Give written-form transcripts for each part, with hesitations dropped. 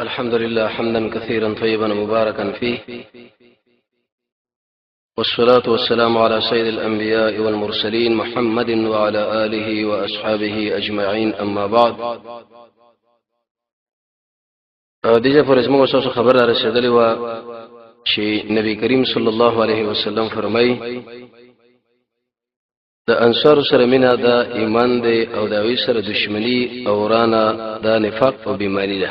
الحمد لله حمدا كثيرا طيبا مباركا فيه، والصلاة والسلام على سيد الأنبياء والمرسلين محمد وعلى آله وأصحابه أجمعين. أما بعد، دیجه پر اسمو وسوسه خبر را رسیدلی و چې نبی کریم صلی الله علیه وسلم فرمای د انصار سره مینا د ایمان دی او د وی سره دشمنی او ورانه د نفاق او بیماری ده.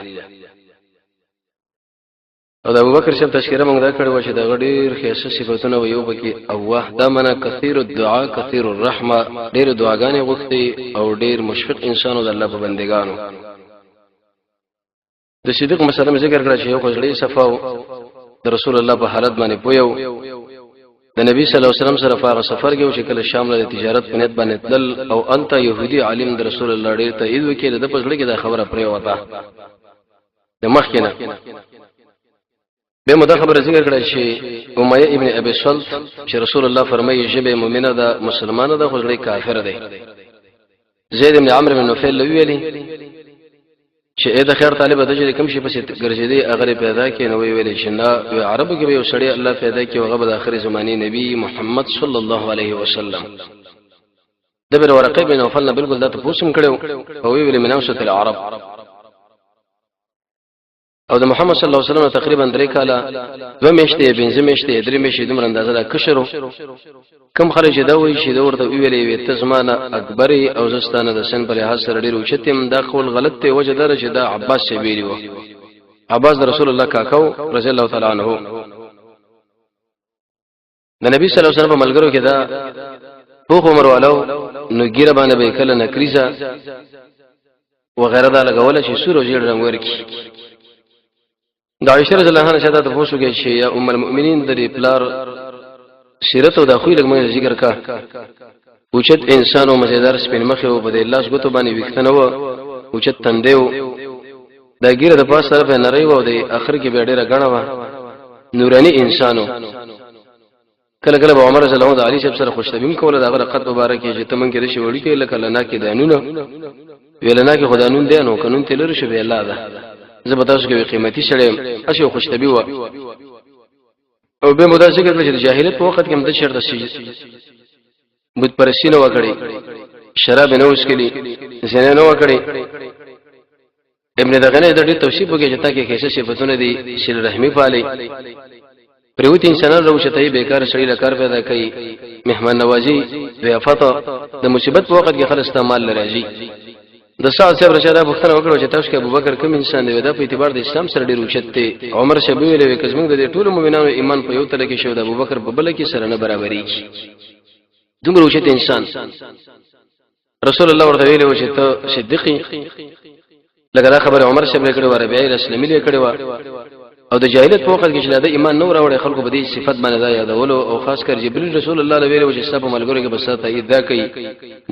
او د ابوبکر شپ تشکیره موږ دا کړو چې د غډیر خیسه صفاتونه و یو بکی اوه دا منه کثیر الدعاء کثیر الرحمه، ډیر دعاګانې غوښتي او ډیر مشفق انسانو د الله په بندګانو. د صدیق مسلم ذکر کړی چې یو خړې صفاو د رسول الله په حالت باندې پویو د نبی صلی الله علیه وسلم سره فارغ سفر کې چې کله شام له تجارت په نیت باندې تل او انت يهودي عالم د رسول الله ډیر ته اید وکړي د پښړې کې دا خبره پرې وته د مخکنه به مده خبره ذکر کړی چې امیہ ابن ابي سلط چې رسول الله فرمایي جبه مؤمنه ده مسلمانه ده خو ډیر کافر ده. زید ابن عمرو بن نوفل ویلي چې اې د خیر طالب د چې کوم شي په ګرځېدي اگر پیدا کې نو ویلې چې نه عربو کې یو سړی الله پیدا کې او هغه د اخر زماني نبی محمد صلی الله علیه وسلم د بر ورقه بن نوفل نه بالکل د تاسو کړو او ویلې مناوشه العرب او د محمد صلی الله علیه وسلم تقریبا 3 کاله 2 میاشتې 15 میاشتې 3 میاشتې د مرندازه د کشرو کم خلک دا وایي چې دا ورته ویلې وي ته زمانہ اکبري او زستانه د سن پر لحاظ سره ډیر اوچتم دا خپل غلط ته وجه دره چې دا عباس سی ویلی وو. عباس د رسول الله کاکاو رضی الله تعالی عنہ د نبی صلی الله علیه وسلم ملګرو کې دا پوخ عمر والو نو ګیره باندې به کله نکریزه وغیرہ دا لګول شي سورو جوړ رنگ ورکی. دا عائشہ رضی الله عنها شاده تاسو کې چې یا ام المؤمنین د پلار سیرت او د خو لګ مې ذکر کا اوچت انسان او مزیدار سپین مخ او په الله سګتو باندې وختنه و اوچت تندیو دا ګیره د پاس طرف نری و او د اخر کې به ډیره غڼه و نورانی انسانو. کله کله به عمر رضی الله عنه علی شپ سره خوشتبیم کوله دا غرقت مبارک چې تمن کې رشي وړي کې لکه لنا کې دانونه ویلنا کې خدانون دی نو قانون تلر شو به الله ده زبردست کې قیمتي شړې اسی خوشتبی و او به مدا ذکر کړل چې جاهلیت په وخت کې هم د شرط شي بت پرستی نه وکړي، شراب نه وسکلي، زنا نه وکړي. ابن دغنه د دې توصیف وکړي چې تا کې کیسه صفاتونه دي شل رحمی پالي پروت انسانان روشته بیکار شړې لکار پیدا کوي، مهمان نوازي، ضیافت د مصیبت په وخت کې خلک استعمال لراځي. د سعد صاحب رشاده بختره وکړو چې تاسو کې ابوبکر کوم انسان دی دا په اعتبار د اسلام سره ډیر اوچته. عمر شبي ویلې کزمن د ټول مؤمنانو ایمان په یو تل کې شو د ابوبکر په بل کې سره نه برابرۍ دومره اوچته انسان. رسول الله ورته ویلو چې ته صدیقي لکه دا خبره عمر شبي کړو ور بیا اسلامي کړو او د جاهلیت په وخت کې چې د ایمان نور راوړي خلکو به دې صفات باندې دا یادولو او خاص کر جبرئیل رسول الله علیه وسلم چې سبب ملګرو کې بساته دا کوي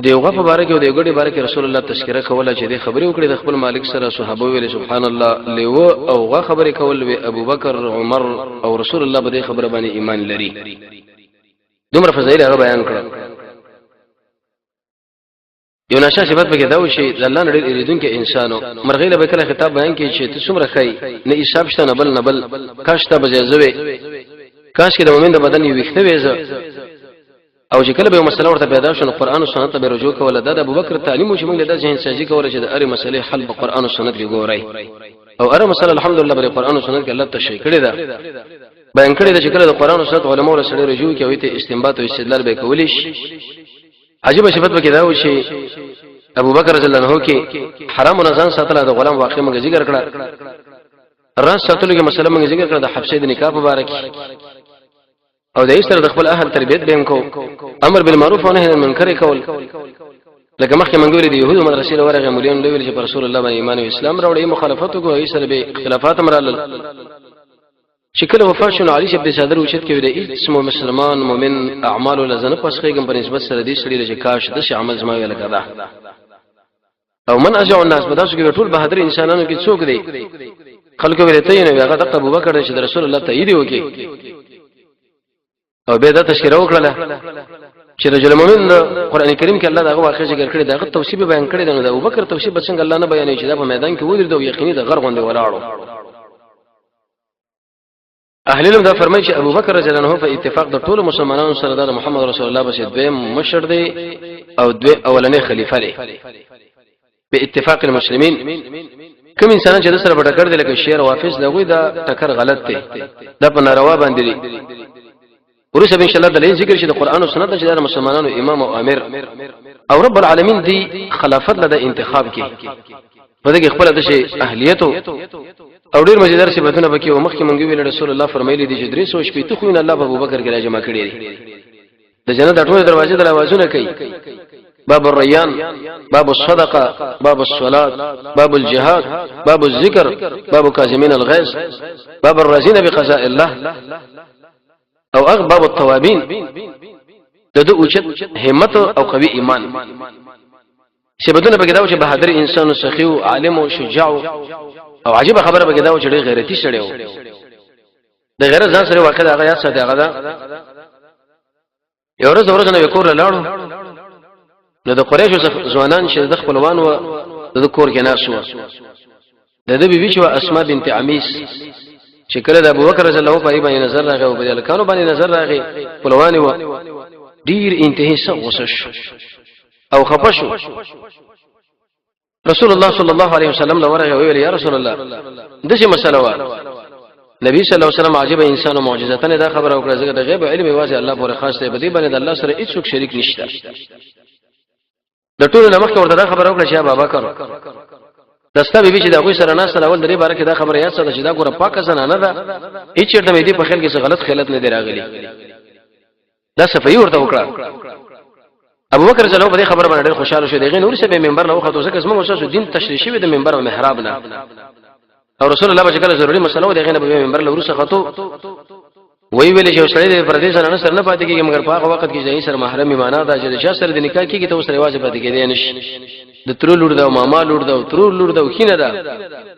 دیوغه په باره کې او دیوګړي باره کې رسول الله تذکرہ کوله چې دې خبرې وکړي د خپل مالک سره صحابه ویل سبحان الله لیو او غه خبرې کول وی ابوبکر عمر او رسول الله به دې خبره باندې ایمان لري. دومره فضایل هغه بیان کړ. یو نشه صفات پکې دا و چې الله نړۍ اریدون کې انسانو مرغې له کله خطاب بیان کې چې ته څومره خای نه حساب شته نه بل کاش ته بجازوي کاش کې د مؤمن د بدن یو وخته وېزه او چې کله به مسله ورته پیدا شونه قران او سنت به رجوع کوله د ابوبکر تعلیم چې موږ د ذهن سازي کوله چې د اړې مسلې حل په قران او سنت کې ګورای او اړه مسله الحمدلله په قران او سنت کې الله تشریح کړی دا بیان کړی دا چې کله د قران او سنت علماء سره رجوع کوي ته استنباط او استدلال به کولیش. عجیب صفت وکي دا و چې ابوبکر رضی الله عنه کې حرام نزان ساتل د غلام واقع موږ ذکر کړه، راز ساتلو کې مسله موږ ذکر کړه د حبسې د نکاح مبارک او د ایستر د خپل اهل تربیت بهم کو امر بالمعروف او نهي عن المنکر کول. لکه مخکې موږ ویل دي يهود مدرسې له ورغه مولین ویل چې رسول الله باندې ایمان او اسلام راوړي مخالفت کوي سره به اختلافات مرال شکل وفات شنو علي شپ د صدر وشت کې ویل اسم مسلمان مؤمن اعمال لزنه پسخېګم په نسبت سره دې سړي چې کاش د شي عمل زما ویل کړه او من اجو الناس بداسو کې ټول بهادر انسانانو کې څوک دی خلکو ویل ته نه هغه د ابوبکر چې رسول الله تایید وکي او به دا تشکر وکړه چې رجل مؤمن قران کریم کې الله دغه واقع ذکر کړی دغه توصیف بیان کړی د ابوبکر توصیف څنګه الله نه بیانوي چې دا په میدان کې ودرېد او یقیني د غر غونډه ولاړو. اهل علم دا فرمایي چې ابوبکر رضی الله عنه په اتفاق د ټولو مسلمانانو سره د محمد رسول الله بس دویم مشر دی او اولنې خلیفہ دی په اتفاق المسلمین. کوم انسان چې د سره بټکر دی لکه شیعه وافض دغه دا ټکر غلط دی، دا په ناروا باندې دی. ورسره ان شاء الله د ذکر چې د قران او سنت د مسلمانانو امام او امیر او رب العالمین دی خلافت لده انتخاب کې په دغه خپل د شي اهلیت او ډیر مزیدار صفاتونه پکې او مخکې مونږ ویل رسول الله فرمایلی دي چې درې سو شپې ته خو ان الله په ابوبکر کې راجمع کړی دی. د جنت د ټولو دروازې د आवाजونه کوي، باب الريان، باب الصدقه، باب الصلاه، باب الجهاد، باب الذكر، باب كاظمين الغيظ، باب الرازين بقضاء الله او باب التوابين. دغه اوچت همت او قوي ایمان صفاتونه پکې دا چې بهادر انسان او سخي او عالم او شجاع او عجیب خبره پکې دا چې ډېر غیرتی سړی و. د غیرت ځان سره واقع دا یاد ساته هغه دا یو ورځ نه وکور لاړو نو د قریشو ځوانان چې د خپلوان و د کور کې ناس و. د بیبي چې اسماء بنت عمیس چې کله د ابوبکر رضی الله عنه په نظر راغی او په الکانو باندې نظر راغی خپلوان و ډیر انتهایی غوسه او خفشو. رسول الله صلی الله علیه وسلم نو ورغه ویل یا رسول الله دغه مسله وا. نبی صلی الله علیه وسلم عجیب انسان او معجزاتن دا خبر او کړه چې د غیب علم واځي الله پورې خاص دی، بدی باندې الله سره هیڅ څوک شریک نشته. د ټولو نمخ ورته دا خبر او کړه چې بابا کړو دستا بیبي چې دا کوئی سره نه سره اول درې بار کې دا خبره یاد ساته چې دا ګوره پاکه زنانه ده، هیڅ چرته مې دې په خیال کې څه غلط خیالت نه دی راغلی. دا صفای ورته وکړه. ابوبکر رضی الله عنه په خبر باندې ډېر خوشاله شو. دغه نور سره منبر نه وخته ځکه اسمه موسی دین تشریح شوی د منبر او محراب نه او رسول الله بچ کله ضروري مسله و دغه نه په منبر له ورسره خطو وی ویل چې سړی د پردیس نه سره نه پاتې کیږي مګر په هغه وخت کې ځای سره محرم معنا دا چې د سره د نکاح کیږي ته اوس رواج پاتې کېدی نشي. د تر لور دا ماما لور دا تر لور دا خینه دا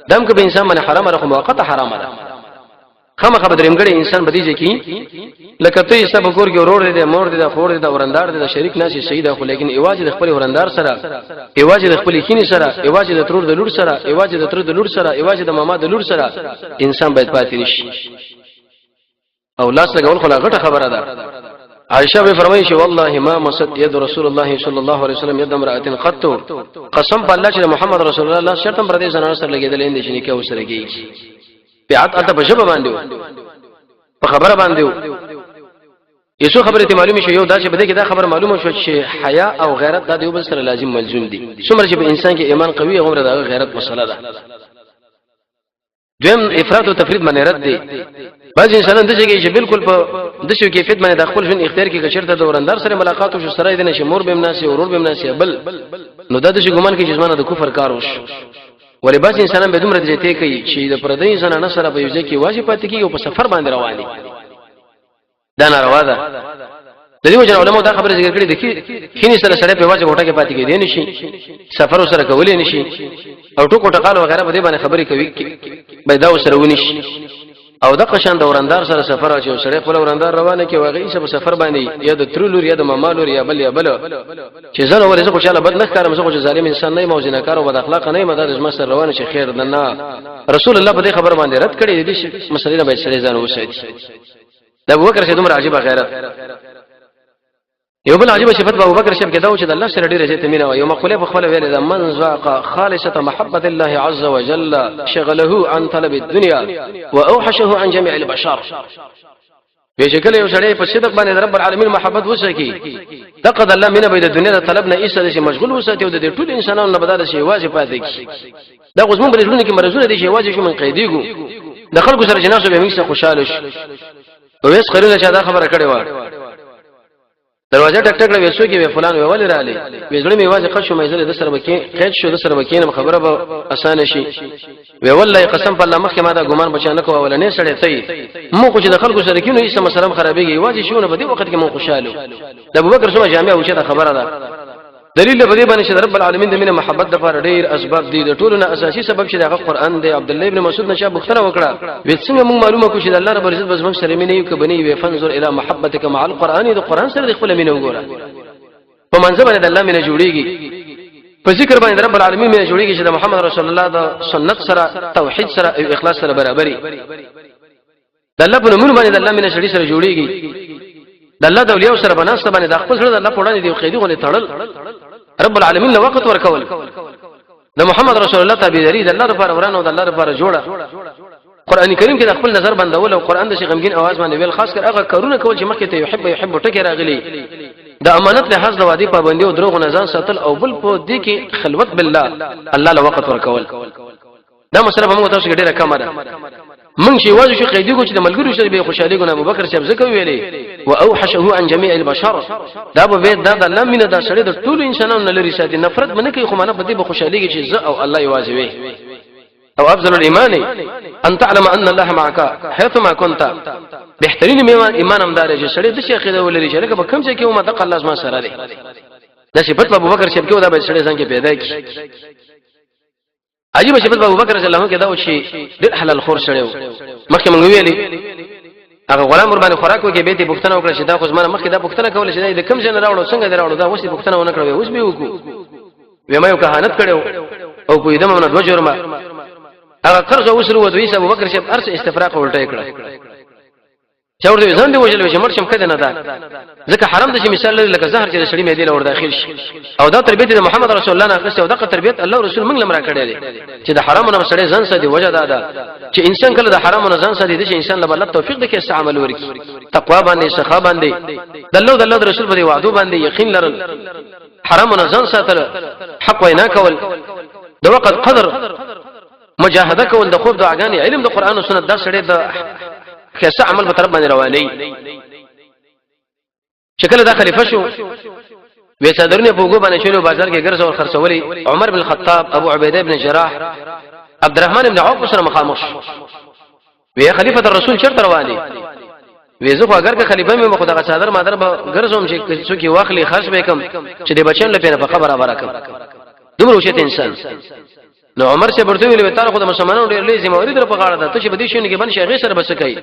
دم که به انسان باندې حرام راخو موقته حرام ده. خامخ به درمګړي انسان بدیږي کی لکه ته سب کور کې ورور دې مور دې خور دې ورندار دې شریک ناشي شهید خو لیکن ایواز د خپل ورندار سره ایواز د خپل خینه سره ایواز د تر د لور سره ایواز د تر د لور سره ایواز د ماما د لور سره انسان باید پاتې نشي او لاس لګول خو لا غټه خبره ده. عائشہ به فرمایي چې والله ما مسد يد رسول الله صلی الله علیه وسلم يد امراه قط قسم بالله چې محمد رسول الله شرط پر دې زنانه سره لګیدل اند چې نکاح وسره کیږي بیعت اته په جبه باندې په خبره باندې یسو خبره ته معلومه شو یو دا چې بده کې دا خبر معلومه شو چې حیا او غیرت دا دیو بل سره لازم ملزوم دي. څومره چې په انسان کې ایمان قوي غوړه دا غیرت مسله ده. دیم افراط او تفرید باندې رد دي. بعض انسانان د څه چې بالکل په د څه کیفیت باندې د خپل ژوند اختیار کې کچرته د ورندار سره ملاقات او سره دې نشي مور به مناسي او ورور به مناسي بل نو د دې ګمان کې جسمانه د کفر کار وش. ولی بعض انسانان به دومره دې ته کوي چې د پردې زنانه سره په یوځای کې واجب پاتې کیږي او په سفر باندې رواني دا ناروا ده. د دې وجه علماء دا خبره ذکر کړې ده چې خینې سره سره په واجب وټه کې پاتې کېدې نشي، سفر سره کولې نشي او ټکو ټقال وغیرہ په دې باندې خبرې کوي پیدا وسره ونیشي. او د قشان د ورندار سره سفر اچو سره خپل ورندار روانه کې واغې سب سفر باندې یا د ترلور یا د مامالور یا بل چې زنه ولې زه خوشاله بد نه کارم، زه خو ظالم انسان نه یم او زناکار او بد اخلاق نه یم. د مسر روانه چې خیر دنه رسول الله په دې خبر باندې رد کړی دي مسلې نه باید سړي ځان وساتي. د ابوبکر شه دومره عجیب غیرت. یو بل عجیب صفت ابوبکر شه کې دا و چې د الله سره ډیره عزت مینه او یو مقوله په خپل ویل دا من ذاق خالصه محبه الله عز وجل شغله عن طلب الدنيا واوحشه عن جميع البشر. بشکل یو سړی په صدق باندې رب العالمین محبت وسکی تقد الله مینه به د دنیا د طلب نه ایسه شي مشغول وساتي او د ټول انسانانو نه بدل شي واجب پاتې کی. دا غوښمن بل ژوند کې مرزونه دي شي واجب شو من قیدیګو د خلکو سره جناسو به موږ خوشاله شو. اوس خرونه چې دا خبره کړې و دروازه ټک ټک وېسو کې فلان ویول رااله وېزړې مې واځي قښو مې زله د سره بکې قید شو د سره بکې خبره به اسانه شي. وی والله قسم په الله مخکې ما دا ګمان بچانه کوه ولنې سړې ته مو خو چې د خلکو سره کینو هیڅ مسله خرابېږي واځي شونه په دې وخت کې مو خوشاله. د ابوبکر سره جامع او چې دا خبره ده دلیل په دې باندې چې رب العالمین د مینه محبت د لپاره ډېر اسباب دي. د ټولو نه اساسي سبب چې دغه قران دی. عبد الله ابن مسعود نشه بوختره وکړه وې څنګه موږ معلومه کو چې د الله رب عزت بس موږ سره مینه یو کبنی وی فنظر الی محبتک مع القران. د قران سره د خپل مینه وګوره منځ باندې د الله مینه جوړیږي په ذکر باندې رب العالمین مینه جوړیږي چې د محمد رسول الله د سنت سره توحید سره او اخلاص سره برابرۍ د الله په نوم باندې د الله مینه شړې سره جوړیږي د الله د اولیاء سره بناسته باندې د خپل سره د الله په وړاندې دی قیدی غونې تړل رب العالمین له وخت ورکول د محمد رسول الله تابعداري د الله لپاره ورانه او د الله لپاره جوړه قران کریم کې د خپل نظر بندول او قران د شغمګین आवाज باندې ویل خاص کر هغه کارونه کول چې مخکې ته يحب ټکی راغلي د امانت له حظ د وادي پابندي او دروغ نه ځان ساتل او بل په دې کې خلوت بالله الله له وخت ورکول دا مسله به موږ تاسو کې ډیره کمه ده من شي واځو شي قیدی کو چې د ملګرو سره به خوشالي ګونه ابوبکر صاحب زکه ویلي او اوحشه عن جميع البشر دا به دا د الله مینه دا سړی د ټول انسانانو لري ساتي نفرت باندې کوي خو مانه په دې به خوشالي کې چې ز او الله یوازې وي او افضل الايمان ان تعلم ان الله معك حيثما كنت بهترین ایمان امدار چې سړی د شیخ دا ولري چې لکه په کوم ځای کې ومه د الله زما سره دی دا صفت ابوبکر صاحب کې دا به سړی څنګه پیدا کی عجیب صفت ابوبکر رضی الله عنه کې دا و چې ډېر حلال خور سړی مخکې مونږ ویلي هغه غلام ور باندې خوراک وکي به دې پښتنه وکړه چې دا خو زما مخکې دا پښتنه کول چې دا کوم ځای نه راوړو څنګه راوړو دا اوس دې پښتنه ونه کړو اوس به وکړو وې ما یو کهانت کړو او په دې موږ د جرمه هغه قرض وسرو ودوي ابوبکر صاحب ارس استفراق ولټه کړه چاور دې ځان دی وجل چې مرشم کده نه ده ځکه حرام د شي مثال لکه زهر چې سړی مې دی له ور داخل شي او دا تربیت د محمد رسول الله نه اخیسته او دا تربیت الله رسول موږ لمر کړی دی چې د حرام نه سړی ځان سدي وجه ده چې انسان کله د حرام نه ځان سدي د انسان له الله توفیق د کې استعمال ورکی تقوا باندې سخا باندې د الله رسول باندې وعده باندې یقین لرل حرام نه ځان ساتل حق وینا کول د وخت قدر مجاهده کول د خوب دعاګانی علم د قران او سنت دا سړی د کیسه عمل په طرف باندې رواني شکل دا خلیفہ شو وې صدرونه په وګو باندې شلو بازار کې ګرځو او خرڅولي عمر بن الخطاب ابو عبیده بن جراح عبد الرحمن بن عوف سره مخامخ وې خلیفہ الرسول چرته رواني وې زه خو اگر که خلیفہ مې خو دغه صدر مادر به ګرځوم چې څوک واخلي خرڅ وکم چې د بچن لپاره په خبره راکم دومره وشته انسان نو عمر سے برته ویل وتاره خو د مسلمانانو ډېر لوی ذمہ واری در په غاړه ده ته چې بدی شونه کې باندې شیخ سره بس کوي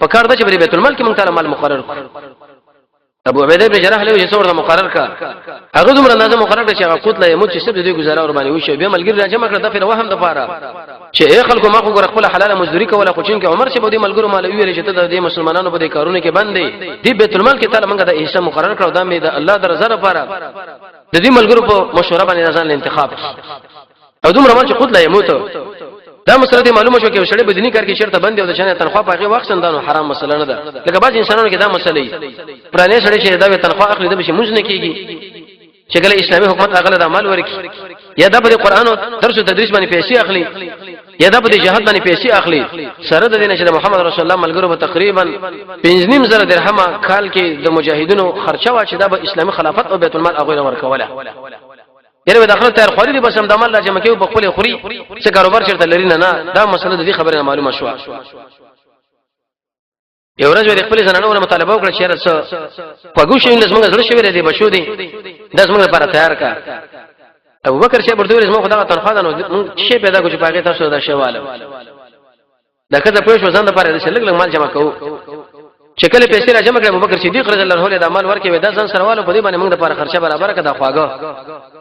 په کار د چې بیت المال کې مونږ تعالی مال مقرر ابو عبیده بن جراح له چې څور د مقرر کا هغه دومره اندازه مقرر کړ چې هغه قوت لا يموت چې سب دې گزاره ور باندې وشو به ملګری راځم کړ د فر وهم د پاره چې اے خلکو ما خو ګر خپل حلاله مزدوري کوله خو چې عمر سے بدی ملګرو مال ویل چې ته د مسلمانانو په دې کارونه کې باندې دی بیت المال کې تعالی مونږ د حصہ مقرر کړو دا مې د الله د رضا لپاره د دې ملګرو په مشوره باندې ځان انتخاب او دومره مال چې خود لا يموت دا مسله دې معلومه شو چې شړې بدني کار کې شرط بند او د چانه تنخواه په هغه وخت سندانو حرام مسله نه ده لکه بعض انسانانو کې دا مسله ای پرانه شړې چې دا تنخواه اخلي د بشي مونږ نه کیږي چې کله اسلامي حکومت هغه د عمل ورکی یا دا په قرآن او درس او تدریس باندې پیسې اخلي یا دا په جهاد باندې پیسې اخلي سره د دین چې محمد رسول الله ملګرو په تقریبا 5.5 درهم کال کې د مجاهدینو خرچه وا چې دا به اسلامي خلافت او بیت المال هغه ورکوله یره داخله تر خوري دي بس هم د عمل لا جمع کوي په خپل خوري څه کاروبار چرته لري نه دا مسله د دې خبره معلومه شو یو ورځ د خپل زنانو مطالبه وکړه چې راځه پګو شي لازم غزړ شوی دی بشو دی د زموږ لپاره تیار کا ابو بکر شه برته زموږ خدای تنخواه نو شي پیدا کو چې پاګه تاسو دا شواله دا کله په شو ځان لپاره د شلګ مال جمع کوو شکل پیسې را جمع کړ ابو بکر صدیق رضی الله عنه د مال ورکې ودا ځان سره والو په دې باندې موږ د لپاره خرچه برابر کړه خواګه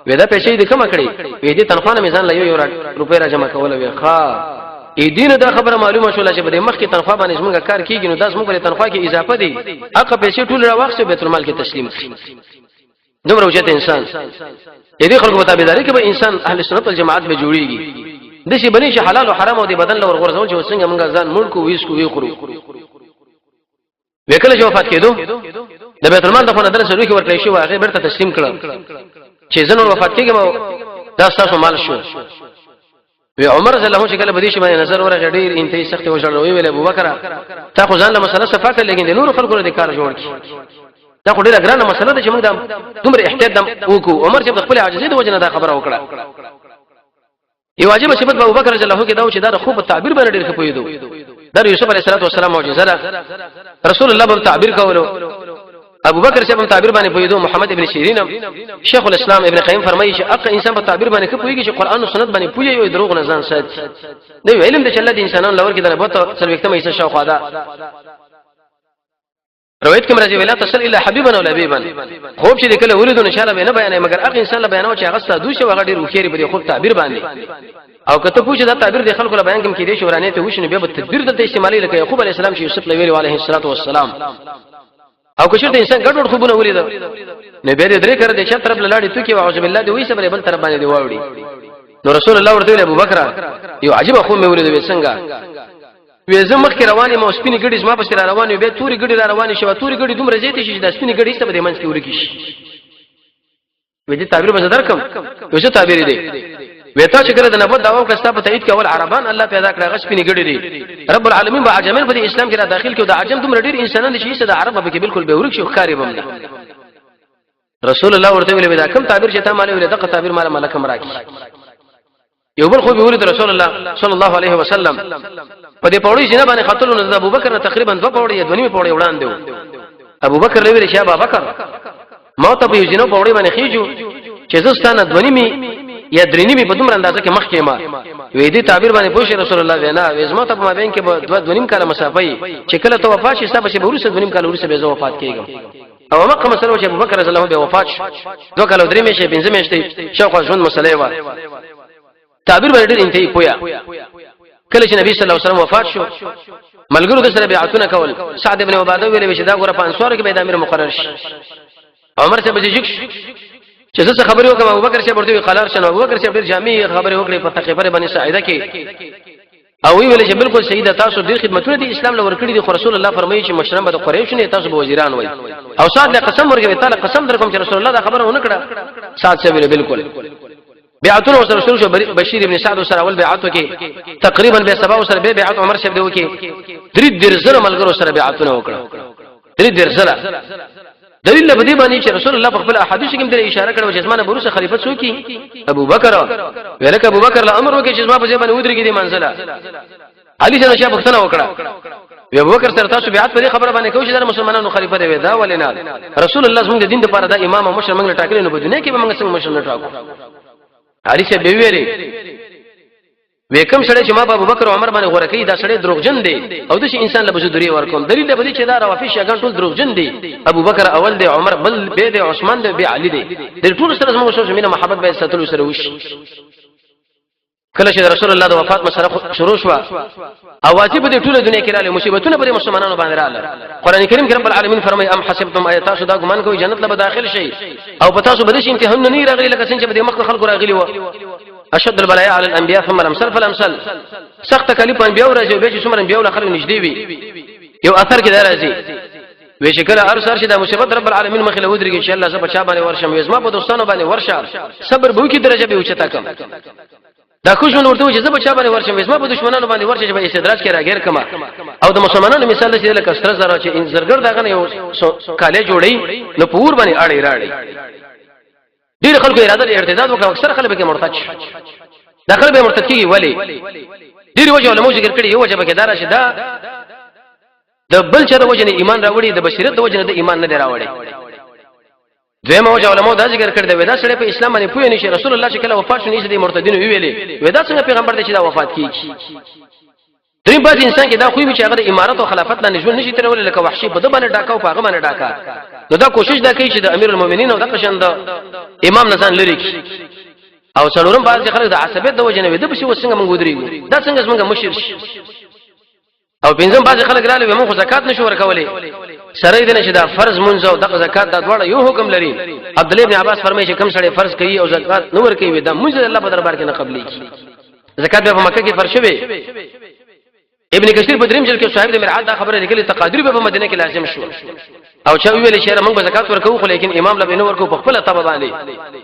ودا پیسې دې کم کړې وې دې تنخواه میزان لا یو روپے را جمع کول وی ښا ای دین دا خبره معلومه شوله چې بده مخکې تنخواه باندې موږ کار کیږي نو داس موږ په تنخواه کې اضافه دي اقا پیسې ټول را وخت بیت المال کې تسلیم کړي دومره وجه انسان دې خلکو تابعداري کې به انسان اهل سنت والجماعت به جوړيږي د شي بني شي حلال او حرام او د بدن لور غرزول چې څنګه موږ ځان ملک ویس کو وی خورو وکله چې وفات کېدو د بیت المال د خونه درس ورکړي ورکړي شو هغه برته تسلیم کړه چې زنه وفات کېږي دا تاسو مال شو وی عمر رضی الله عنه چې کله بدی شي باندې نظر ورغ ډیر انتهي سخت وژړل وی ابو بکر تا خو ځان له مسله صفاکه لیکن د نور خلکو د کار جوړ کی دا خو ډیره ګرانه مسله ده چې موږ دومره احتیاط وکړو عمر چې خپل عاجزي د وجنه دا خبره وکړه یو واجب صفت ابو بکر رضی الله عنه کې دا چې دا خو په تعبیر باندې ډیر خپویدو دا یوسف علیه السلام معجزه ده رسول الله په تعبیر کولو ابو بکر چې په تعبیر باندې پویدو محمد ابن سیرین شیخ الاسلام ابن قیم فرمایي چې اق انسان په تعبیر باندې کوي چې قران او سنت باندې پوي یو دروغ نه ځان ساتي نو علم د چله د انسانانو لور کې د نبوت سره وختمه ایسه شاو خدا روایت کې مرضی ویلا تصل الا حبيبا ولا حبيبا خوب چې کله ولید ان شاء الله به نه بیانې مگر هغه انسان له بیانو چې هغه ستاسو شه هغه ډیر وخیری په خوب تعبیر باندې او کته پوښتنه دا تعبیر د خلکو له بیان کوم کې دي شورانه ته وښنه به تدبیر د استعمالي لکه یعقوب علی السلام چې یوسف علیه و علیه السلام او که شرط انسان ګډوډ خوبونه ولید نه به درې کړ د چې طرف لاړې تو کې واعوذ بالله دی وې سبره بل طرف باندې دی واوړي نو رسول الله ورته ابو بکر یو عجیب خو مې ولید وسنګا وې زمخ کې روانې مو سپینې ګډې ما پسې روانې به توري ګډې روانې شو توري ګډې دومره زیاتې شي د سپینې ګډې ستبه د منځ کې ورکی شي وې دې تعبیر به زدر کم یو څه تعبیر دی وېتا چې کړه د نبوت داوا کستا په تایید کول عربان الله پیدا کړه غش پینې ګډې دي رب العالمین به عجمن په اسلام کې را داخل کړي د عجم دومره ډېر انسانان دي چې د عرب به کې بالکل به ورک شي ښکاری بم رسول الله ورته ویل دا کوم تعبیر چې ته مال ویل دغه تعبیر مال ملکم راکی یو بل خو به ورته رسول الله صلی الله علیه وسلم په دې پوړی جناب باندې خاطر نو ابو بکر نه تقریبا 2 پوړی یا 2 پوړی وړاندې ابو بکر لوي چې ابو بکر ما ته په جنو پوړی باندې خيجو چې زستانه 2 یا درینی په دومره اندازه کې مخ کې ما وې دې تعبیر باندې پوښي رسول الله وینا وېزما ته په بین کې 2 کاله مسافه چې کله ته وفات شې سبا چې ورسره 2 کاله ورسره به زه وفات کېږم او مکه مسله چې ابو بکر رضی الله عنه به وفات شو 2 کاله 3 میشه 5 میشته شوق ژوند مسله و تعبیر باندې ډېر انتهایی پویا کله چې نبی صلی الله علیه وسلم وفات شو ملګرو د سره بیعتونه کول سعد ابن عباده ویل چې دا غره په انصار کې به د امیر مقرر شي عمر ته بجیک چې څه خبرې وکړه ابو بکر شه ورته قلار شنو ابو بکر شه ډېر جامع خبرې وکړې په تخبره باندې سعیده کې او ویل چې بالکل سیده تاسو ډېر خدمتونه دي اسلام لور کړی دي خو رسول الله فرمایي چې مشران به د قریش نه تاسو به وزیران وای او سعد له قسم ورکړي تعالی قسم درکوم چې رسول الله دا خبره ونه کړه سعد شه ویل بالکل بیعتونه سره رسول شو بشیر ابن سعد سره اول بیعتو کې تقریبا به سبا سره به بیعت عمر شه دیو کې درې درزره ملګرو سره بیعتونه وکړه درې درزره دلیل بدی باندې چې رسول الله په خپل احادیث کې د اشاره کړو چې زمانه بروسه خلیفہ څوک ابو بکر ورکه ابو بکر له امر وکړي چې زما په ځای باندې ودرېږي د منزله علي جن شاه بختنه وکړه ابو بکر سره تاسو بیعت په خبره باندې کوم چې د مسلمانانو خلیفہ دی ودا ولنا رسول الله زموږ د دین لپاره د امام او مشر موږ ټاکل نه بدونه کې به موږ څنګه مشر نه ټاکو علي شه به ویری وکم سره چې ما ابو بکر او عمر باندې غوړه کوي دا سره دروغجن دي او د انسان له بزدوري ورکوم دلیل به دي چې دا روافي شګان ټول دروغجن دي ابو بکر اول دی عمر بل به دی عثمان دی به علي دی د ټول سره زموږ سره مینه محبت به ستلو سره وشي کله چې رسول الله د وفات مسله شروع شو اوازې په ټول دنیا کې رااله مصیبتونه په مسلمانانو باندې رااله قران کریم کې رب العالمین فرمایي ام حسبتم ایت تاسو دا ګمان کوئ جنت له داخل شي او په تاسو بده شي امتحان نه راغلي لکه څنګه چې د مخ خلکو راغلي و اشد البلاء على الانبياء ثم الامثال فالامثال سخت تکلیف انبیاء راځي به چې څومره انبیاء له خلکو نږدې وي یو اثر کې راځي وې شکل ارسل شي د مصیبت رب العالمین مخ له ودرېږي ان شاء الله زه بچا باندې ورشم وېزما په دوستانو باندې ورشه صبر به کی درجه به اوچتا کم دا خوشون ورته چې زه بچا باندې ورشم وېزما په دشمنانو باندې ورشه چې به استدراج کې راګیر کما او د مسلمانانو مثال دې لکه ستر زره چې ان زرګر داغه یو کاله جوړي نو پور باندې اړې راړي ډیر خلکو اراده ارتداد وکړ اکثر خلک به مرتد شي داخل به مرتد کیږي ولی ډیر وجه علماء ذکر کړي یو وجه به کېدار شي دا د بل چا د وجه نه ایمان راوړي د بشریت د وجه نه د ایمان نه راوړي دویمه وجه علماء دا ذکر کړي دا ودا سره په اسلام باندې پوه نشي رسول الله چې کله وفات شو نشي د مرتدین ویلي ودا څنګه پیغمبر دې چې دا وفات کیږي دریم باز انسان کې دا خو به چې هغه د امارت او خلافت نه ژوند نشي ترول لکه وحشي په دبانې ډاکاو په هغه باندې ډاکا نو دا کوشش دا کوي چې د امیر المؤمنین او د قشند امام نزان لري او څلورم باز خلک د عصبیت د وجه نه وي د بشي وسنګ موږ ودرېږو دا څنګه موږ مشر شي او پنځم باز خلک رااله موږ زکات نشو ورکولې سره دې نشه دا فرض مونږ او د زکات دا دواړه یو حکم لري عبد الله ابن عباس فرمایي چې کم سړی فرض کوي او زکات نو ورکوي دا مونږ الله په دربار کې نه قبلي زکات په مکه کې فرض شوی ابن کثیر په دریم جلد کې صاحب د مرعات دا خبره لیکلي تقادری په مدینه کې لازم شو او چې ویل چې موږ زکات ورکوو خو لیکن امام لبه نو ورکو په خپل تبع باندې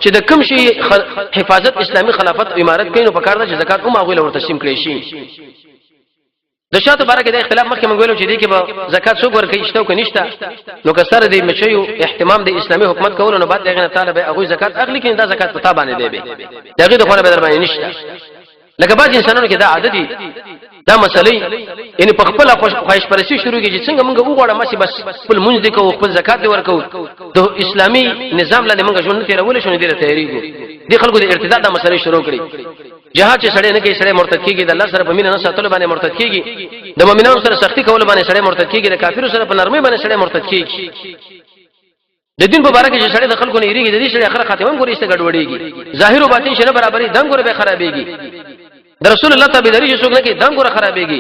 چې د کم شي حفاظت اسلامي خلافت امارت کینو په کار ده چې زکات هم هغه له تسلیم کړی شي د شاته بارکه د اختلاف مخکې موږ ویلو چې دې کې به زکات څوک ورکوي شته او کنيشته نو کسره دې مچيو اهتمام د اسلامي حکومت کولو نه بعد دغه طالب هغه زکات اخلي کین دا زکات پتا باندې دی به دغه د خونه به در باندې نشته لکه بعض انسانانو کې دا عادت دي دا مسلې ان په خپل خواهش پرستی شروع کیږي څنګه موږ وګورم چې بس خپل منځ دې کو خپل زکات دې ورکو د اسلامي نظام لاندې موږ ژوند تیرول شو نه دي تیاریږو دي خلکو د ارتداد د مسلې شروع کړي جهاد چې سړی نه کوي سړی مرتد کیږي د الله سره په مینه نه ساتلو باندې مرتد کیږي د مؤمنانو سره سختی کول باندې سړی مرتد کیږي د کافرو سره په نرمۍ باندې سړی مرتد کیږي د دین په باره کې چې سړی د خلکو نه یریږي د دې سړی اخر خاتمه هم ګوري ست ګډوډيږي ظاهر او باطن شنه برابرۍ دم ګوره به خرابېږي د رسول الله تابعداري چې څوک نه کوي دم ګوره خرابېږي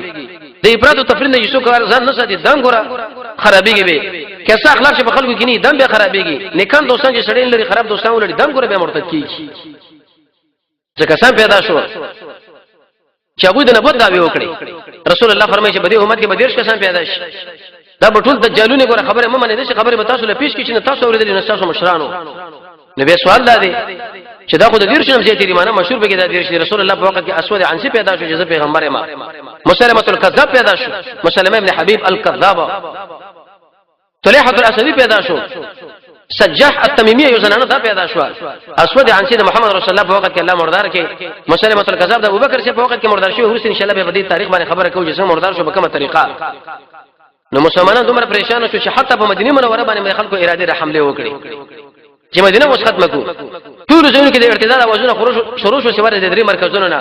د افراط او تفرید نه چې څوک ځان نه ساتي دم ګوره خرابېږي به کیسه اخلاق چې په خلکو کې نه دم به خرابېږي نیکان دوستان چې سړی لري خراب دوستان ولري دم ګوره به مرتد کیږي ځکه سم پیدا شو چې ابو د نبوت دعوی وکړي رسول الله فرمایي چې بده امت کې بدیرش کسان پیدا شي دا بټول دجالونه ګوره خبره مې منې دي خبره به تاسو له پیش کې چې تاسو اورېدل نه تاسو مشرانو نبی سوال دی چې دا خو د دیرش نم زیاتې معنی مشهور به کې د دیرش رسول الله په وخت کې اسود عنسی پیدا شو چې پیغمبر ما مسلمه الکذاب پیدا شو مسلمه ابن حبیب الکذاب طلحه الاسدی پیدا شو سجاح التمیمی یو زنانه دا پیدا شو اسود عنسی د محمد رسول الله په وخت کې الله مردار کې مسلمه الکذاب د ابوبکر چې په وخت کې مردار شو هوس ان شاء الله به د تاریخ باندې خبره کوو چې څنګه مردار شو په کومه طریقه نو مسلمانان دومره پریشان شو چې حتی په مدینه منوره باندې خلکو اراده را حمله وکړي چې مدینه اوس ختمه کو ټول ځینو کې د ارتداد اوازونه شروع شو سوار د درې مرکزونو نه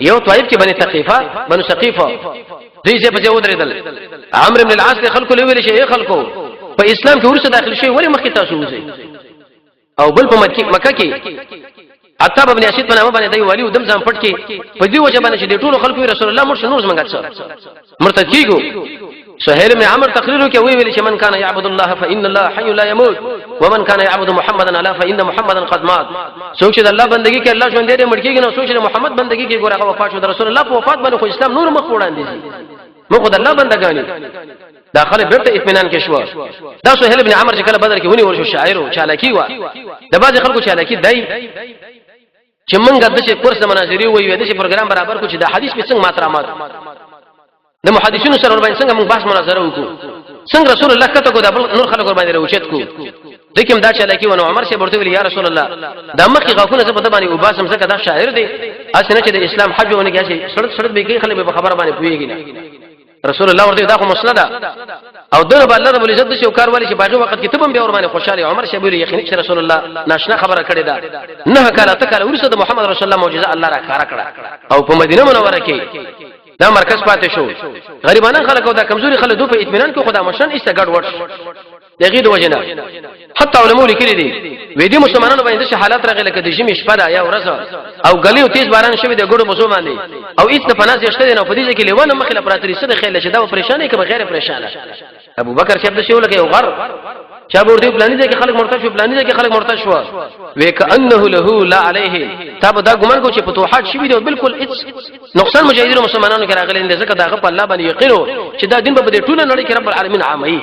یو طائف کې بني ثقيفه بنو ثقيفه دې څه په ځای ودرېدل عمرو بن العاص خلکو لوي شي خلکو په اسلام کې ورسره داخل شي ولی مخکې تاسو وځي او بل په مکه کې عتاب ابن اسید په نامه باندې دی ولی ودم ځم پټ کې په دې وجه باندې چې د ټولو خلکو رسول الله مرشد منګت مرتد کیګو سهيل بن عمرو تقریر کې ویل چې من کان يعبد الله فإن الله حي لا يموت ومن كان يعبد محمدا الا فإن محمدا قد مات څوک چې الله بندگی کوي الله ژوند دې مړ کېږي نو څوک چې محمد بندگی کوي ګوره وفات شو د رسول الله په وفات باندې خو اسلام نور مخ وړاندې دي مخ د الله بندگانی داخله بیرته اطمینان کې شو دا سهيل بن عمرو چې کله بدر کې ونی ورشو شاعر چالاکی وا د باز خلکو چالاکی دی چې مونږ د څه کورس مناظري وي د څه پروګرام برابر کو چې د حدیث په څنګه ماترامات د محدثینو سره ور باندې څنګه موږ بحث مناظره وکړو څنګه رسول الله کته کو د نور خلکو باندې راوچت کو دکم دا چې لکه ونه عمر شه ورته ویل یا رسول الله د مخکې غاښونه څه په باندې او باسم څنګه دا شاعر دی اسنه چې د اسلام حج ونه کې سړت سړت به کې خلک به خبره باندې پويږي نه رسول الله ورته دا خو مسله ده او دغه بل رب العزت شو کار والی چې باغ وخت کې تبم به ور باندې خوشاله عمر شه ویل یقین چې رسول الله ناشنا خبره کړې ده نه کاله تکاله ورسره محمد رسول الله معجزه الله را کار کړه او په مدینه منوره کې دا مرکز پاتې شو غریبانه خلکو دا کمزوري خلک دوی په اطمینان کې خدا مشن ایسته ګډ وډ دغه د وجنه حتی علماء لیکلي دي وې دي مسلمانانو باندې حالات راغلي کده جمی شپه دا یا ورځ او غلیو تیز باران شوی د ګړو مسو باندې او ایست پناز یشته نه په دې کې لیوانه مخله پراتري سره خېل شي دا پریشانه کې بغیر پریشانه ابو بکر شپ شو لکه غر چا ورته پلان دي کې خلک مرتد شو پلان دي کې خلک مرتد شو وکانه له لا عليه تاب دا ګمان کو چې فتوحات شوی دی بالکل نقصان مجاهدینو مسلمانانو کې راغلي اند ځکه دا په الله باندې یقینو چې دا دین په دې ټول نړۍ کې رب العالمین عامي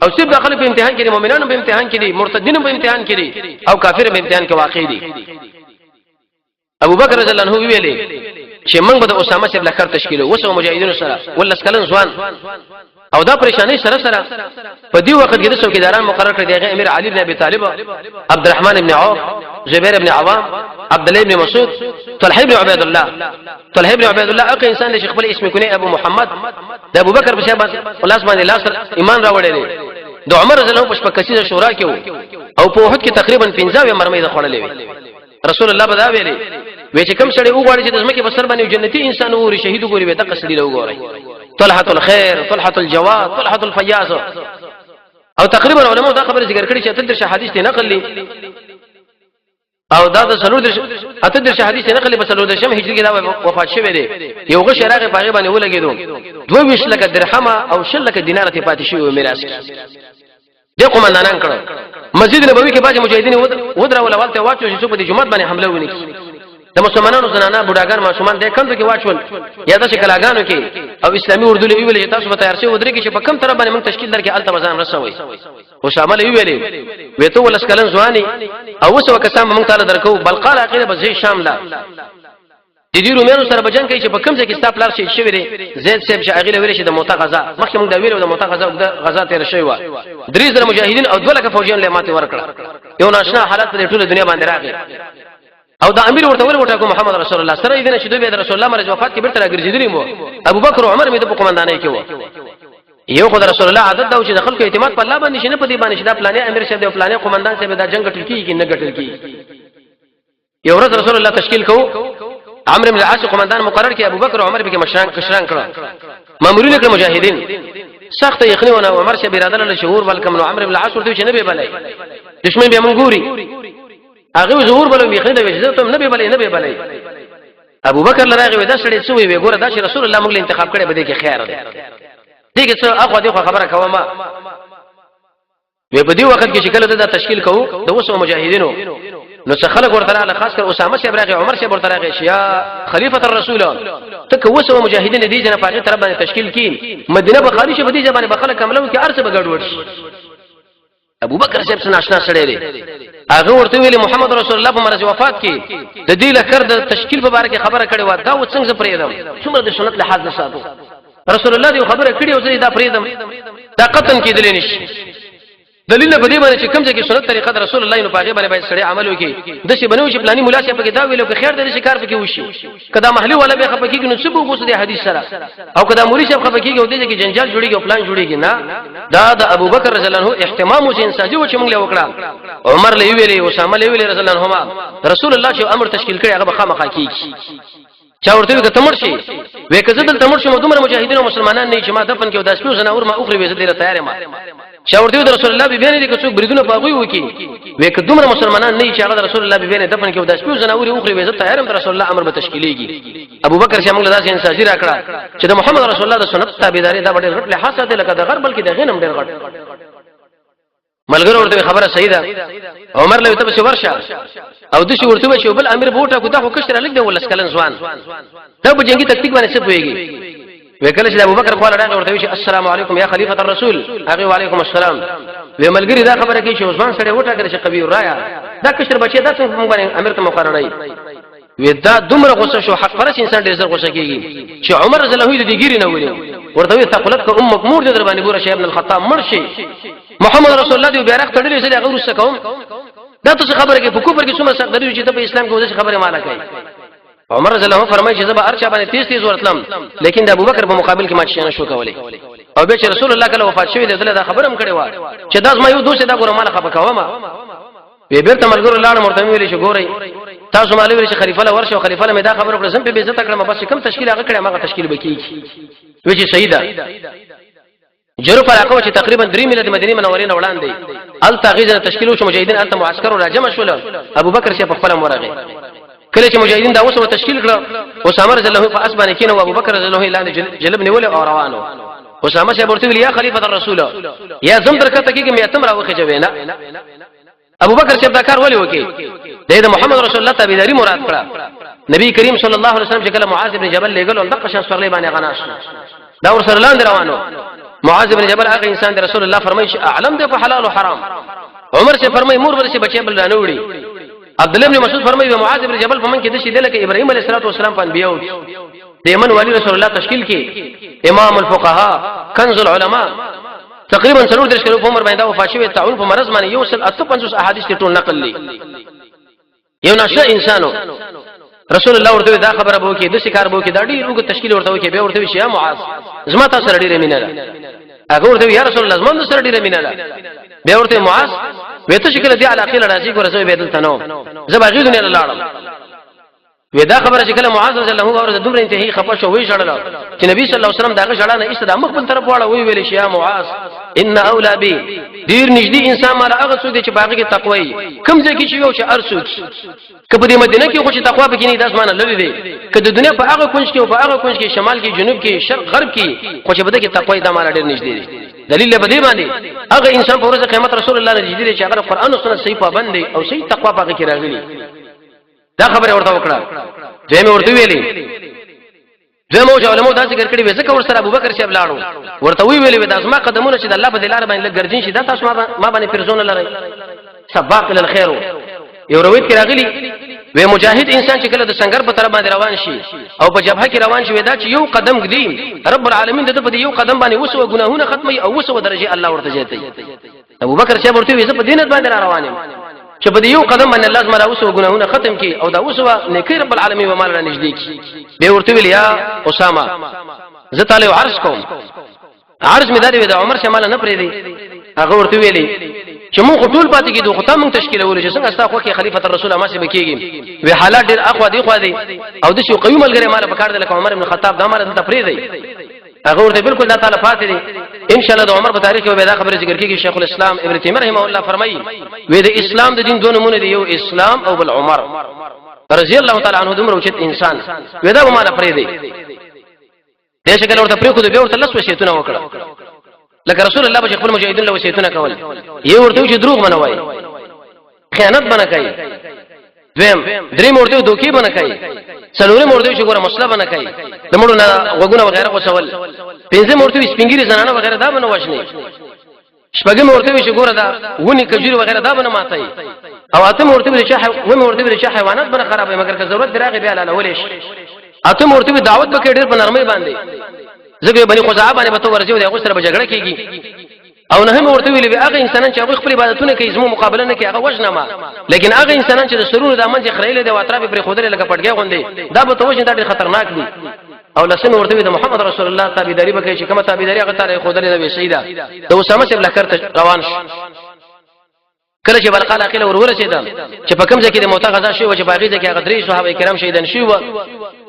او صرف داخله په امتحان کې مؤمنانو په امتحان کې دي مرتدینو په امتحان کې دي او کافر په امتحان کې واقع دي ابو بکر رضی الله عنه ویلي چې موږ به د اسامه سره لخر تشکیل وسو مجاهدینو سره ولسکلن ځوان او دا پریشانی سره په دې وخت کې د څوکیداران مقرر کړی دی امیر علي بن ابي طالب عبدالرحمن بن عوف زبير بن عوام عبد الله بن مسعود طلحه بن عبيد الله اخ انسان د شیخ خپل اسم کونه ابو محمد د ابو بکر په شابه خلاص باندې لاس ایمان راوړی دی د عمر رضی الله عنه په کسیزه شورا کې او په وحد کې تقریبا 15 مرمۍ د خړلې رسول الله بدا ویلي وې چې کوم سړی وګوري چې د زمکه په سر باندې جنتی انسان ووري شهید وګوري به تک سړي وګوري طلحه الخير طلحه الجواد طلحه الفياض او تقریبا علماء دا خبره ذکر کړي چې تدرش حدیث ته نقل لي او دا د سلور اتدرش حدیث ته نقل بسلو د شم هجری کې دا وفات شوی دی یو غش راغه پاغه باندې ولګیدو 22 لک درهم او 10 لک دینار ته پاتې شوی میراث د قومندانان کړه مسجد نبوي کې باج مجاهدین ودرا ولولته واچو چې په جمعه باندې حمله ونی د مسلمانانو زنانه بډاګان ماشومان د کندو کې واچول یا د شکلاګانو کې او اسلامي اردو له ویل تاسو به تیار شئ ودرې کې چې په کم طرف باندې موږ تشکیل درکې الته مزان رسوي او شامل ویلې وته ولسکلن ځواني او وسو کسان موږ تعالی درکو بل قال عقیده به شام لا د دې رومانو سره بجنګ کوي چې په کم ځای کې ستا پلار شي شوی دی زید صاحب شاغله ویل شي د موتا غزا مخکې موږ دا ویلو د موتا غزا تیر شوی و درې زره مجاهدین او 2 لک فوجیان له ماته ورکړه یو ناشنا حالت په ټوله دنیا باندې راغی او دا امیر ورته ورته محمد رسول الله سره دې چې دوی د رسول الله مرز وفات کې بیرته راګرځیدلی مو ابو بکر او عمر مې د قومندانۍ کې و یو خدای رسول الله عادت دا چې د خلکو اعتماد په الله باندې شنه په دې باندې شدا پلانې امیر شه د پلانې قومندان شه دا جنگ ټل کیږي نه ګټل کیږي یو ورځ رسول الله تشکیل کو عمرو بن العاص قومندان مقرر کړ ابو بکر او عمر به کشران کړه مامورین کړه مجاهدین سخت یقینونه عمر شه بیراده له شهور ولکم نو عمرو بن العاص ورته چې نه به بلای دشمن به منګوري هغه ظهور بلو یقین دی چې ته نه به بلای ابو بکر لراغه ودا سړی څو وی ګوره دا چې رسول الله موږ انتخاب کړي به دې کې خیر دی دغه څه اخو دې خبره کوم په دې وخت کې شکل دا تشکیل کوو د وسو مجاهدینو نو څه خلک ورته راغله خاص کر اسامه شه براغه عمر شه ورته راغه شیا خلیفۃ الرسول تک وسو مجاهدین دې جن په طرف باندې تشکیل کی مدینه به خارج به دې ځبانه به خلک کملو کې ارسه بغړوړ شي ابو بکر صاحب څنګه آشنا سره دی هغه ورته ویلي محمد رسول الله په مرز وفات کې د دې لخر د تشکیل په اړه خبره کړې و دا و څنګه پرېدم څومره د سنت لحاظ نه ساتو رسول الله دې خبره کړې او زه دا پرېدم دا قطن کېدل نشي دلیل په دې باندې چې کوم ځای کې سنت طریقه رسول الله نو پاغه باندې سړی عمل وکي د شي بنو چې پلاني مولا شه په کې دا ویلو کې خیر دې شکار پکې وشي کدا محلي ولا به خپکیږي نو څه بوغوس دې حدیث سره او کدا مولوی شه خپکیږي او دې کې جنجال جوړيږي او پلان جوړيږي نه دا د ابو بکر رضی الله عنه اهتمام او انساجي و چې موږ له وکړه عمر له ویلي اسامه له ویلي رضی الله عنهما رسول الله چې امر تشکیل کړي هغه خامخا کیږي چا ورته وی تمر شي وې کزه دل تمر شي دومره مجاهدین او مسلمانان نه چې ما دفن کې او داسپیو زناور ما اخري وې زه تیار ما چا ورته وی رسول الله بیان دي که څوک بریدونه پاغوي وکي وې که دومره مسلمانان نه چې هغه رسول الله بیان دفن کې او داسپیو زناور اخري وې زه تیار هم رسول الله امر به تشکیلېږي ابو بکر چې موږ له داسې انساجي راکړه چې د محمد رسول الله د سنت تابعداري دا ډېر غټ له حساسه لکه د غرب بلکې د غنم ډېر غټ ملګرو ورته خبره صحیح ده عمر له تبه ورشه او د شي ورته وی بل امیر بوټه کو دا خو کشر لګ دی ولس کلن ځوان دا په جنگي تکتیک باندې څه پويږي وکله چې ابو بکر خو راغی ورته وی السلام علیکم یا خلیفۃ الرسول هغه وعلیکم السلام وی ملګری دا خبره کوي چې عثمان سره وټه کړی چې قبیل رایا دا کشر بچی دا څنګه موږ باندې امیر ته مقررای وی دا دومره غوسه شو حق پرس انسان ډیر غوسه کیږي چې عمر رضی الله عنه دې ګیری نه ویل ورته وی ثقلت کو امک مور دې در باندې ګوره شیخ ابن الخطاب مرشي محمد رسول الله دې بیرغ تړلې سره هغه ورسره کوم دا څه خبره کې په کوپر کې څومره سخت دی چې په اسلام کې ودې خبره مالا کوي عمر رضی الله عنه فرمایي چې زبا ارچا باندې تیز ورتلم لیکن د ابوبکر په مقابل کې ما شي شو کولای او به چې رسول الله کله وفات شوی دی دا خبره هم کړې و چې دا ما یو دوسه دا ګوره مال خپه کوما به بیرته ملګرو لاړ مرته ویلې چې ګوري تاسو مالې ویل چې خلیفہ له ورشه خلیفہ له دا خبره پر سم په عزت کړم بس کوم تشکیل هغه کړم هغه تشکیل وکړي وی چې صحیح ده جرو پر هغه چې تقریبا 3 میله د مدینه منورې نه وړاندې ال تغیز تشکیل شو مجاهدین انت معسكر را جمع شول ابو بکر شه په خپل مرغه کله چې مجاهدین دا اوسه تشکیل کړ اسامه رضی الله په اسبانه کې نو ابو بکر رضی الله عنه جلب نیول او روانو اسامه شه ورته ویل یا خلیفۃ الرسول یا زم درکته کې مې اتم راوخه جوینا ابو بکر چې دا کار ولې وکي د محمد رسول الله تابعداري مراد کړه نبی کریم صلی الله علیه وسلم چې کله معاذ بن جبل لګل او دغه شخص ورلې باندې غناش دا ور سره لاندې روانو معاذ بن جبل هغه انسان د رسول الله فرمایي چې اعلم ده په حلال او حرام عمر سے فرمایي مور ورسه بچي بل نه وړي عبد الله بن مسعود فرمایي معاذ بن جبل په من کې د شي دلته ابراهيم عليه السلام په انبيو دیمن ولی رسول الله تشکیل کې امام الفقهاء کنز العلماء تقریبا 3 کلو عمر باندې وفات شوی تعاون په مرز باندې یو سل 55 احادیث ټول نقل لي یو نشه انسانو رسول الله ورته دا خبره بو کې د شکار بو کې دا ډیر وګ تشکیل ورته وکي به ورته شي معاذ زما تاسو سره ډیره مینه ده هغه ورته یا رسول الله زما سره ډیره مینه ده به ورته معاذ وته شکل دی علاقه لراځي کو رسول بدل تنو زباغي دنیا لاړم ودا خبره چې کله معاذ رضی الله عنه ورته دومره انتهایی خپه شو وی شړل چې نبی صلی الله علیه وسلم داغه شړانه ایست د مخ بل طرف واړه وی ویل شي یا معاذ ان اولا بی ډیر نږدې انسان مال هغه څوک چې باغ کې تقوی کم ځای کې چې یو چې ارسوک کله د مدینه کې خو چې تقوا به کې نه د اسمانه لری دی کله د دنیا په هغه کونج کې او په هغه کونج کې شمال کې جنوب کې شرق غرب کې خو چې بده کې تقوی د مال ډیر نږدې دی دلیل به دی باندې هغه انسان په ورځ قیامت رسول الله نږدې دی چې هغه قرآن او سنت صحیح پابند دی او صحیح تقوا پاګه کې راغلی دا خبره ورته وکړه دمه ورته ویلي دمو علماء دا ذکر کړي وځه کور سره ابوبکر شیب لاړو ورته ویلي و د ازما قدمونه چې د الله په دلار باندې لګرځین شي دا تاسو ما باندې پرزونه لري سباق للخير یو روایت کې راغلي و مجاهد انسان چې کله د سنگر په طرف باندې روان شي او په جبهه کې روان شي دا چې یو قدم ګدي رب العالمین د په یو قدم باندې وسو ګناهونه ختمي او وسو درجه الله ورته جاتی ابوبکر شیب ورته وځه په دینت باندې روانم چې په یو قدم باندې الله زما اوسو ګناهونه ختم کی او دا اوسو نیکی رب العالمین و مال را نږدې کی به ورته ویل یا اسامه زه تعالی عرض کوم عرض می داري د عمر شمال نه پرې دی هغه ورته ویلي چې موږ ټول پاتې کېدو خو تاسو موږ تشکیل ولې چې څنګه تاسو کې خلیفۃ الرسول ما سي بکیږي وی حالات ډېر اخوا دی خو دی او د شي قیوم الګره مال په کار د لکه عمر ابن خطاب دا مال ته پری دی هغه ورته بالکل الله تعالی فاتح دی ان شاء الله د عمر په تاریخ کې به دا خبره ذکر کیږي شیخ الاسلام ابن تیمیه رحمه الله فرمایي وی د اسلام د دین دوه نمونه دی یو اسلام او بل عمر رضی الله تعالی عنہ دمر وچت انسان وی دا مال پری دی دغه شکل ورته پری خو به ورته لس وصیتونه وکړه لکه رسول الله بچ خپل مجاهدین له وصیتونه کول یو ورته چې دروغ منوي خیانت بنه کوي دویم درې مرته دوکي بنه کوي څلورم مرته چې ګوره مسله بنه کوي د مړو نه وګونه وغیرہ وسول پنځه مرته سپینګری زنانه وغیرہ دا بنه وښني شپږم مرته چې ګوره دا ونی کجوري وغیرہ دا بنه ماتای او اته مرته چې حیوانات بنه خرابې مگر که ضرورت دراغه بیا لاله ولې اته مرته دعوت وکړي ډېر په نرمۍ باندې زګي بني خزاعه باندې به تو ورځي او هغه سره به جګړه کیږي او نه هم ورته ویلي هغه انسانان چې هغه خپل عبادتونه کوي زمو مقابله نه کوي هغه وجنه ما لیکن هغه انسانان چې د سرونو د منځ خړېلې د واطرابي پر خوده لکه پټګي غوندي دا به توجه دا ډېر خطرناک دي او لسمه ورته د محمد رسول الله تابعداري به کوي چې کومه تابعداري هغه تعالی خوده لري وي سیدا د اسامه بن لکر روان شو کله چې بلقال اخیله ورور شهیدان چې په کوم ځکه د موته غزا شو چې باغی ځکه هغه درې صحابه کرام شهیدان شو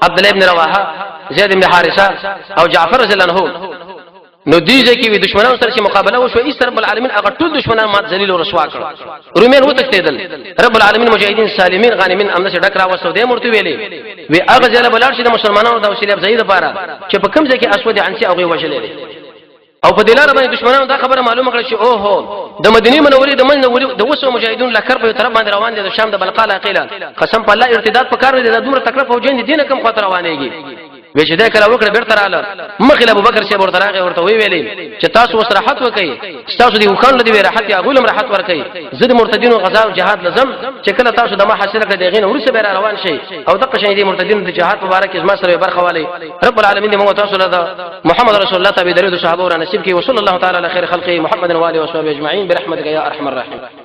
عبد الله ابن رواحه زید بن حارثه او جعفر رضی الله عنه نو دیږي کې دشمنانو سره چې مقابله وشو ایست رب العالمین هغه ټول دشمنان مات ذلیل او رسوا کړ رومین و تختیدل رب العالمین مجاهدین سالمین غانمین امنه ډک را وسو دې مرته ویلې وی هغه ځله بلار شي د مسلمانانو د وسیله افزایی لپاره چې په کوم ځای کې اسود عنسی هغه وجلې او په دلاره باندې دشمنانو دا خبره معلومه کړه چې او هو د مدینه منورې د منورې د وسو مجاهدون لکر په طرف باندې روان دي د شام د بلقاله قیله قسم په الله ارتداد په کار دي د دومره تکلیف او جن دي نه کم خطر روانيږي وجه دا کله وکړه بیرته رااله مخله ابوبکر شه ورته راغی ورته ویلې چې تاسو وسرحت وکئ تاسو دی وکړل دی راحت یا غولم راحت ورکئ زید مرتدین او غزا او جهاد لازم چې کله تاسو د ما حاصله کړئ دغه ورسره به روان شي او د قشنی دی مرتدین د جهاد مبارک ازما سره برخه والی رب العالمین موږ تاسو له محمد رسول الله تابع درود صحابه او نصیب کی وصلی الله تعالی علی خیر خلقه محمد و علیه و صحبه اجمعین برحمتک یا ارحم الراحمین